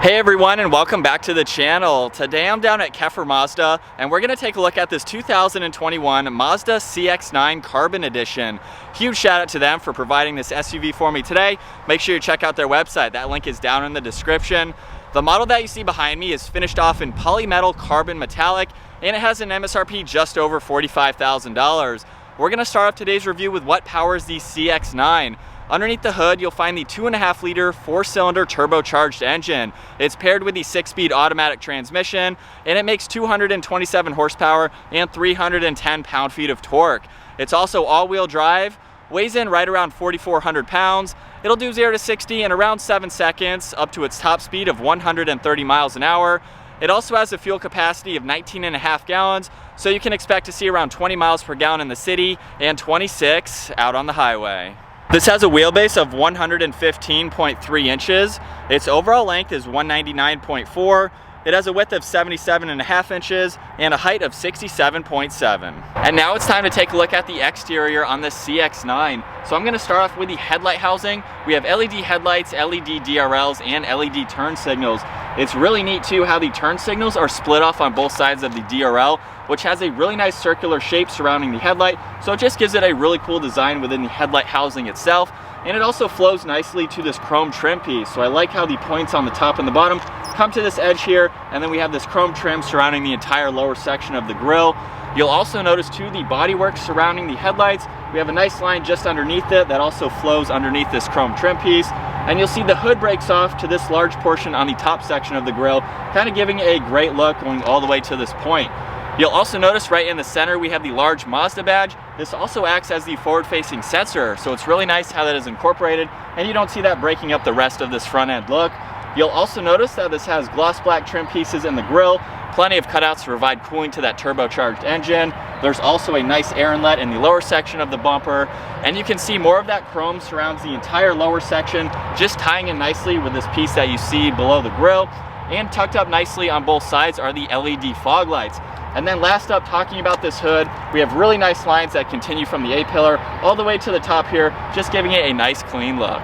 Hey everyone, and welcome back to the channel. Today I'm down at Keffer Mazda and we're going to take a look at this 2021 Mazda CX-9 Carbon Edition. Huge shout out to them for providing this SUV for me today. Make sure you check out their website. That link is down in the description. The model that you see behind me is finished off in polymetal carbon metallic and it has an MSRP just over $45,000. We're going to start off today's review with what powers the CX-9. Underneath the hood, you'll find the 2.5-liter 4-cylinder turbocharged engine. It's paired with the 6-speed automatic transmission, and it makes 227 horsepower and 310 pound-feet of torque. It's also all-wheel drive, weighs in right around 4,400 pounds. It'll do 0 to 60 in around 7 seconds, up to its top speed of 130 miles an hour. It also has a fuel capacity of 19.5 gallons, so you can expect to see around 20 miles per gallon in the city and 26 out on the highway. This has a wheelbase of 115.3 inches. Its overall length is 199.4. It has a width of 77.5 inches and a height of 67.7. And now it's time to take a look at the exterior on the CX-9. So I'm going to start off with the headlight housing. We have LED headlights, LED DRLs, and LED turn signals. It's really neat too how the turn signals are split off on both sides of the DRL, which has a really nice circular shape surrounding the headlight, so it just gives it a really cool design within the headlight housing itself. And it also flows nicely to this chrome trim piece, so I like how the points on the top and the bottom come to this edge here, and then we have this chrome trim surrounding the entire lower section of the grille. You'll also notice too the bodywork surrounding the headlights. We have a nice line just underneath it that also flows underneath this chrome trim piece. And you'll see the hood breaks off to this large portion on the top section of the grille, kind of giving it a great look going all the way to this point. You'll also notice right in the center we have the large Mazda badge. This also acts as the forward-facing sensor, so it's really nice how that is incorporated, and you don't see that breaking up the rest of this front end look. You'll also notice that this has gloss black trim pieces in the grille, plenty of cutouts to provide cooling to that turbocharged engine. There's also a nice air inlet in the lower section of the bumper, and you can see more of that chrome surrounds the entire lower section, just tying in nicely with this piece that you see below the grille. And tucked up nicely on both sides are the LED fog lights. And then last up, talking about this hood, we have really nice lines that continue from the A-pillar all the way to the top here, just giving it a nice clean look.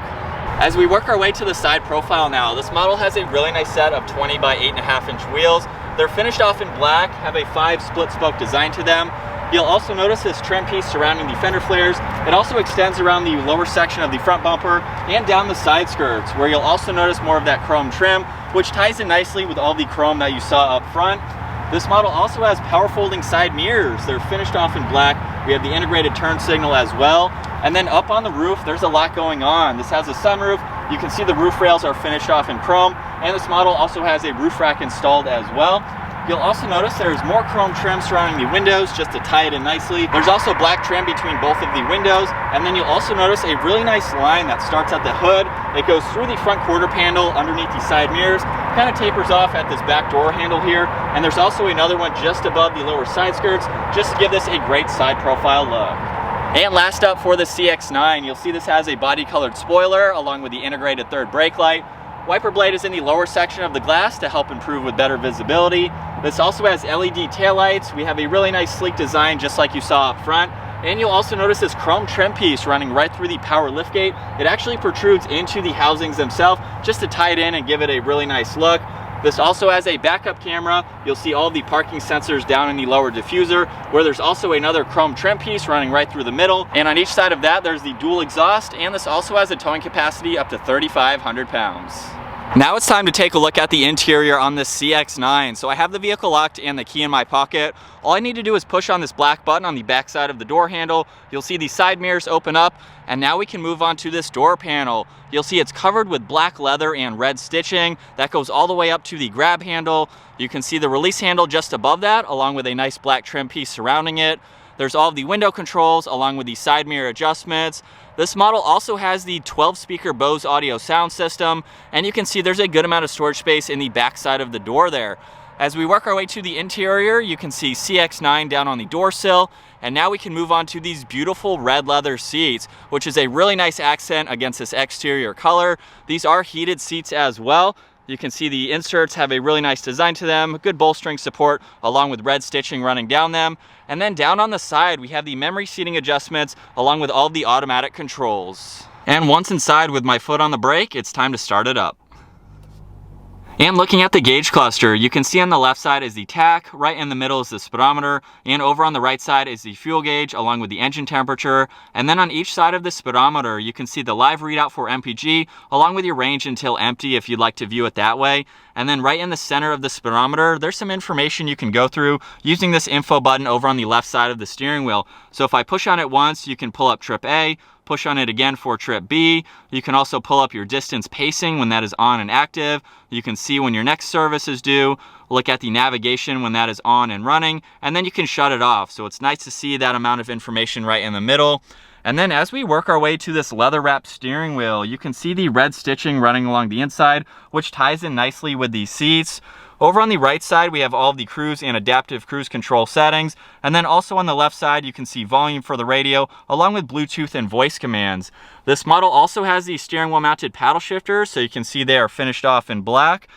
As we work our way to the side profile now, this model has a really nice set of 20 by 8.5 inch wheels. They're finished off in black, have a 5 split spoke design to them. You'll also notice this trim piece surrounding the fender flares. It also extends around the lower section of the front bumper and down the side skirts, where you'll also notice more of that chrome trim, which ties in nicely with all the chrome that you saw up front. This model also has power folding side mirrors. They're finished off in black. We have the integrated turn signal as well. And then up on the roof, there's a lot going on. This has a sunroof. You can see the roof rails are finished off in chrome, and this model also has a roof rack installed as well. You'll also notice there's more chrome trim surrounding the windows just to tie it in nicely. There's also black trim between both of the windows, and then you'll also notice a really nice line that starts at the hood. It goes through the front quarter panel underneath the side mirrors, kind of tapers off at this back door handle here, and there's also another one just above the lower side skirts, just to give this a great side profile look. And last up for the CX-9, you'll see this has a body colored spoiler along with the integrated third brake light. Wiper blade is in the lower section of the glass to help improve with better visibility. This also has LED taillights. We have a really nice sleek design just like you saw up front. And you'll also notice this chrome trim piece running right through the power liftgate. It actually protrudes into the housings themselves just to tie it in and give it a really nice look. This also has a backup camera. You'll see all the parking sensors down in the lower diffuser, where there's also another chrome trim piece running right through the middle. And on each side of that, there's the dual exhaust, and this also has a towing capacity up to 3,500 pounds. Now it's time to take a look at the interior on this CX-9. So I have the vehicle locked and the key in my pocket. All I need to do is push on this black button on the back side of the door handle. You'll see the side mirrors open up, and now we can move on to this door panel. You'll see it's covered with black leather and red stitching that goes all the way up to the grab handle. You can see the release handle just above that, along with a nice black trim piece surrounding it. There's all of the window controls along with the side mirror adjustments. This model also has the 12-speaker Bose audio sound system, and you can see there's a good amount of storage space in the back side of the door there. As we work our way to the interior, you can see CX-9 down on the door sill, and now we can move on to these beautiful red leather seats, which is a really nice accent against this exterior color. These are heated seats as well. You can see the inserts have a really nice design to them, good bolstering support along with red stitching running down them. And then down on the side, we have the memory seating adjustments along with all the automatic controls. And once inside with my foot on the brake, it's time to start it up. And looking at the gauge cluster, you can see on the left side is the tach, right in the middle is the speedometer, and over on the right side is the fuel gauge along with the engine temperature. And then on each side of the speedometer, you can see the live readout for MPG along with your range until empty if you'd like to view it that way. And then right in the center of the speedometer, there's some information you can go through using this info button over on the left side of the steering wheel. So if I push on it once, you can pull up trip A, push on it again for trip B. You can also pull up your distance pacing when that is on and active. You can see when your next service is due, look at the navigation when that is on and running, and then you can shut it off. So it's nice to see that amount of information right in the middle. And then as we work our way to this leather wrapped steering wheel, you can see the red stitching running along the inside, which ties in nicely with these seats. Over on the right side, we have all of the cruise and adaptive cruise control settings. And then also on the left side, you can see volume for the radio, along with Bluetooth and voice commands. This model also has the steering wheel mounted paddle shifters, so you can see they are finished off in black.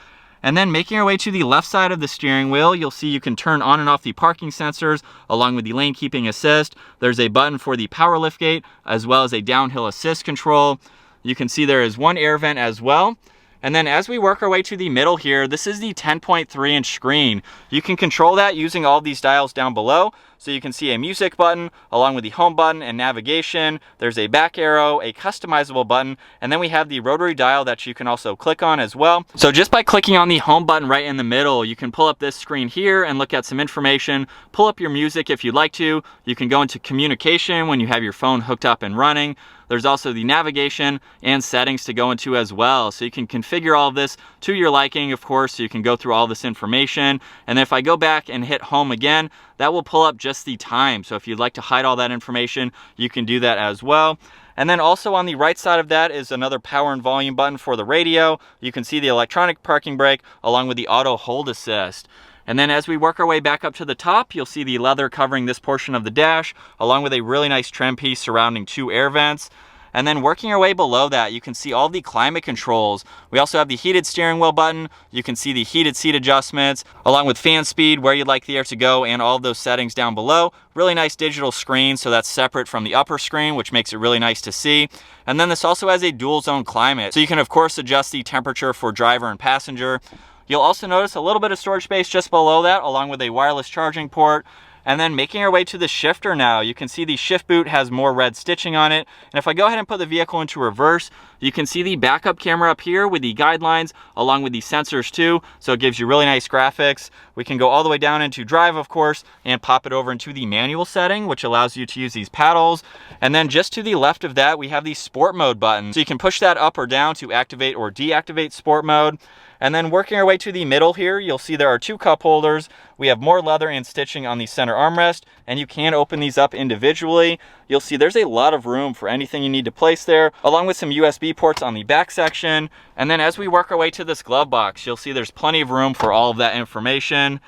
And then making our way to the left side of the steering wheel, you'll see you can turn on and off the parking sensors along with the lane keeping assist. There's a button for the power liftgate as well as a downhill assist control. You can see there is one air vent as well. And then as we work our way to the middle here, this is the 10.3-inch screen. You can control that using all these dials down below. So you can see a music button along with the home button and navigation. There's a back arrow, a customizable button, and then we have the rotary dial that you can also click on as well. So just by clicking on the home button right in the middle, you can pull up this screen here and look at some information, pull up your music if you'd like to. You can go into communication when you have your phone hooked up and running. There's also the navigation and settings to go into as well. So you can configure all of this to your liking, of course, so you can go through all this information. And if I go back and hit home again, that will pull up just the time. So if you'd like to hide all that information, you can do that as well. And then also on the right side of that is another power and volume button for the radio. You can see the electronic parking brake along with the auto hold assist. And then as we work our way back up to the top, you'll see the leather covering this portion of the dash, along with a really nice trim piece surrounding two air vents. And then working our way below that, you can see all the climate controls. We also have the heated steering wheel button. You can see the heated seat adjustments, along with fan speed, where you'd like the air to go, and all of those settings down below. Really nice digital screen, so that's separate from the upper screen, which makes it really nice to see. And then this also has a dual zone climate. So you can of course adjust the temperature for driver and passenger. You'll also notice a little bit of storage space just below that, along with a wireless charging port. And then making our way to the shifter now, you can see the shift boot has more red stitching on it. And if I go ahead and put the vehicle into reverse, you can see the backup camera up here with the guidelines, along with the sensors too. So it gives you really nice graphics. We can go all the way down into drive, of course, and pop it over into the manual setting, which allows you to use these paddles. And then just to the left of that, we have the sport mode button. So you can push that up or down to activate or deactivate sport mode. And then working our way to the middle here, you'll see there are two cup holders. We have more leather and stitching on the center armrest, and you can open these up individually. You'll see there's a lot of room for anything you need to place there, along with some USB ports on the back section. And then as we work our way to this glove box, you'll see there's plenty of room for all of that information.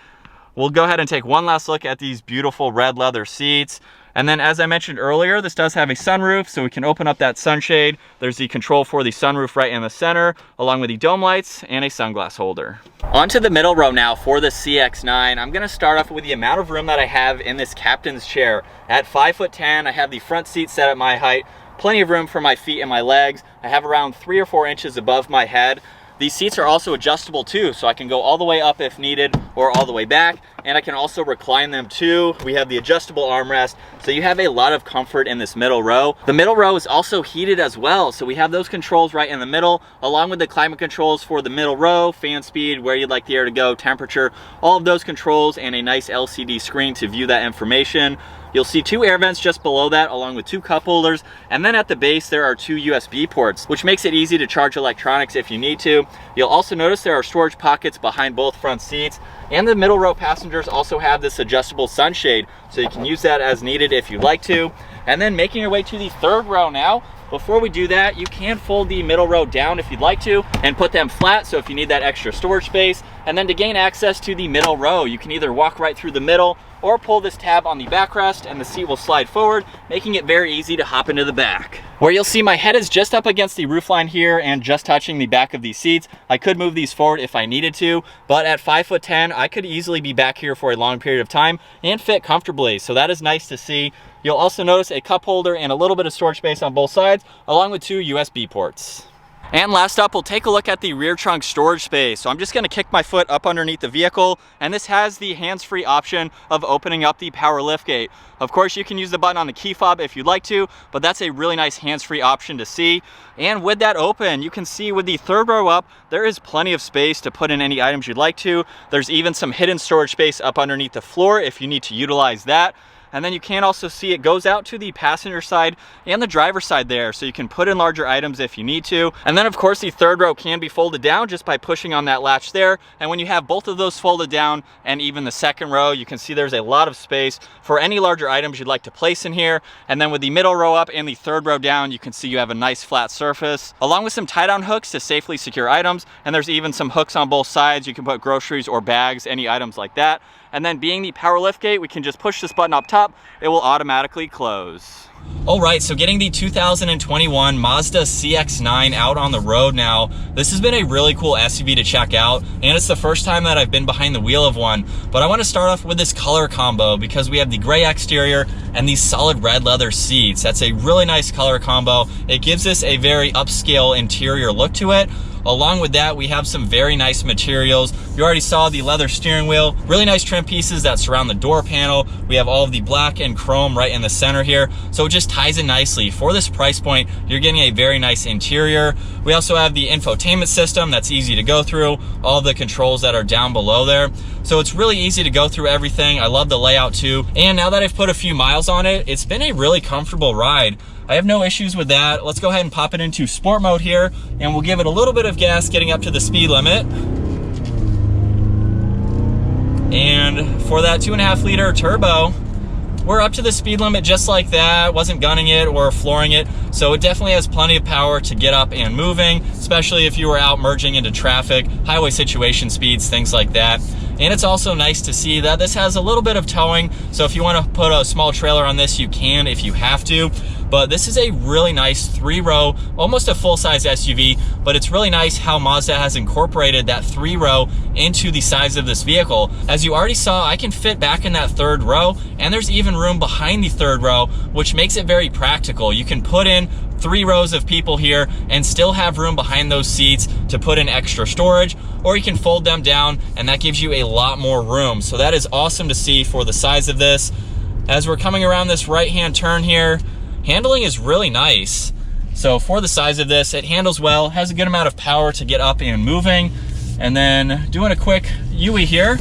We'll go ahead and take one last look at these beautiful red leather seats. And then as I mentioned earlier, this does have a sunroof, so we can open up that sunshade. There's the control for the sunroof right in the center, along with the dome lights and a sunglass holder. Onto the middle row now for the CX-9. I'm gonna start off with the amount of room that I have in this captain's chair. At 5'10", I have the front seat set at my height, plenty of room for my feet and my legs. I have around 3 or 4 inches above my head. These seats are also adjustable too, so I can go all the way up if needed or all the way back, and I can also recline them too. We have the adjustable armrest, so you have a lot of comfort in this middle row. The middle row is also heated as well, so we have those controls right in the middle, along with the climate controls for the middle row, fan speed, where you'd like the air to go, temperature, all of those controls, and a nice LCD screen to view that information. You'll see 2 air vents just below that, along with 2 cup holders. And then at the base, there are 2 USB ports, which makes it easy to charge electronics if you need to. You'll also notice there are storage pockets behind both front seats. And the middle row passengers also have this adjustable sunshade, so you can use that as needed if you'd like to. And then making your way to the third row now. Before we do that, you can fold the middle row down if you'd like to and put them flat, so if you need that extra storage space. And then to gain access to the middle row, you can either walk right through the middle or pull this tab on the backrest and the seat will slide forward, making it very easy to hop into the back. Where you'll see my head is just up against the roofline here and just touching the back of these seats. I could move these forward if I needed to, but at 5'10", I could easily be back here for a long period of time and fit comfortably, so that is nice to see. You'll also notice a cup holder and a little bit of storage space on both sides, along with 2 USB ports. And last up, we'll take a look at the rear trunk storage space. So I'm just gonna kick my foot up underneath the vehicle, and this has the hands-free option of opening up the power liftgate. Of course, you can use the button on the key fob if you'd like to, but that's a really nice hands-free option to see. And with that open, you can see with the third row up, there is plenty of space to put in any items you'd like to. There's even some hidden storage space up underneath the floor if you need to utilize that. And then you can also see it goes out to the passenger side and the driver's side there, so you can put in larger items if you need to. And then of course the third row can be folded down just by pushing on that latch there. And when you have both of those folded down and even the second row, you can see there's a lot of space for any larger items you'd like to place in here. And then with the middle row up and the third row down, you can see you have a nice flat surface, along with some tie-down hooks to safely secure items. And there's even some hooks on both sides. You can put groceries or bags, any items like that. And then being the power liftgate, we can just push this button up top. It will automatically close. All right, so getting the 2021 Mazda CX-9 out on the road now. This has been a really cool SUV to check out, and it's the first time that I've been behind the wheel of one. But I want to start off with this color combo because we have the gray exterior and these solid red leather seats. That's a really nice color combo. It gives this a very upscale interior look to it. Along with that, we have some very nice materials. You already saw the leather steering wheel, really nice trim pieces that surround the door panel. We have all of the black and chrome right in the center here. So it just ties in nicely. For this price point, you're getting a very nice interior. We also have the infotainment system that's easy to go through, all the controls that are down below there. So it's really easy to go through everything. I love the layout too. And now that I've put a few miles on it, it's been a really comfortable ride. I have no issues with that. Let's go ahead and pop it into sport mode here, and we'll give it a little bit of gas getting up to the speed limit. And for that 2.5 liter turbo, we're up to the speed limit just like that. Wasn't gunning it or flooring it. So it definitely has plenty of power to get up and moving, especially if you were out merging into traffic, highway situation speeds, things like that. And it's also nice to see that this has a little bit of towing. So if you want to put a small trailer on this, you can if you have to. But this is a really nice 3-row, almost a full-size SUV, but it's really nice how Mazda has incorporated that 3-row into the size of this vehicle. As you already saw, I can fit back in that third row, and there's even room behind the third row, which makes it very practical. You can put in 3 rows of people here and still have room behind those seats to put in extra storage, or you can fold them down, and that gives you a lot more room. So that is awesome to see for the size of this. As we're coming around this right-hand turn here, handling is really nice. So for the size of this, it handles well, has a good amount of power to get up and moving. And then doing a quick UE here,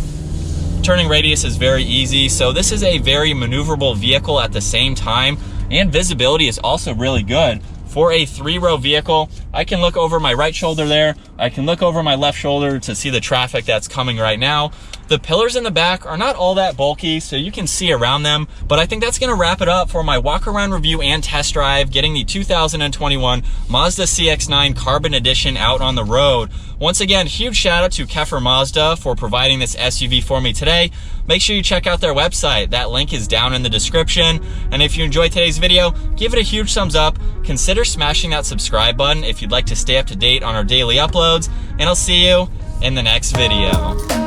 turning radius is very easy. So this is a very maneuverable vehicle at the same time, and visibility is also really good. For a 3-row vehicle, I can look over my right shoulder there. I can look over my left shoulder to see the traffic that's coming right now. The pillars in the back are not all that bulky, so you can see around them, but I think that's gonna wrap it up for my walk-around review and test drive, getting the 2021 Mazda CX-9 Carbon Edition out on the road. Once again, huge shout out to Keffer Mazda for providing this SUV for me today. Make sure you check out their website. That link is down in the description. And if you enjoyed today's video, give it a huge thumbs up. Consider smashing that subscribe button if you'd like to stay up to date on our daily uploads, and I'll see you in the next video.